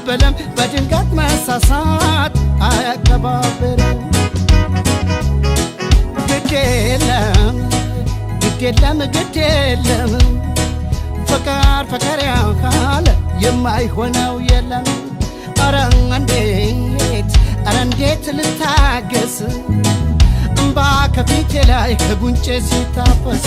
በለም በድንገት መሳሳት አያከባብርም ግድ የለም ፍቅር ያካለ የማይሆነው የለም ኧረ እንዴት ልታገስ እምባ ከፊቴ ላይ ከጉንጬ ሲታፈስ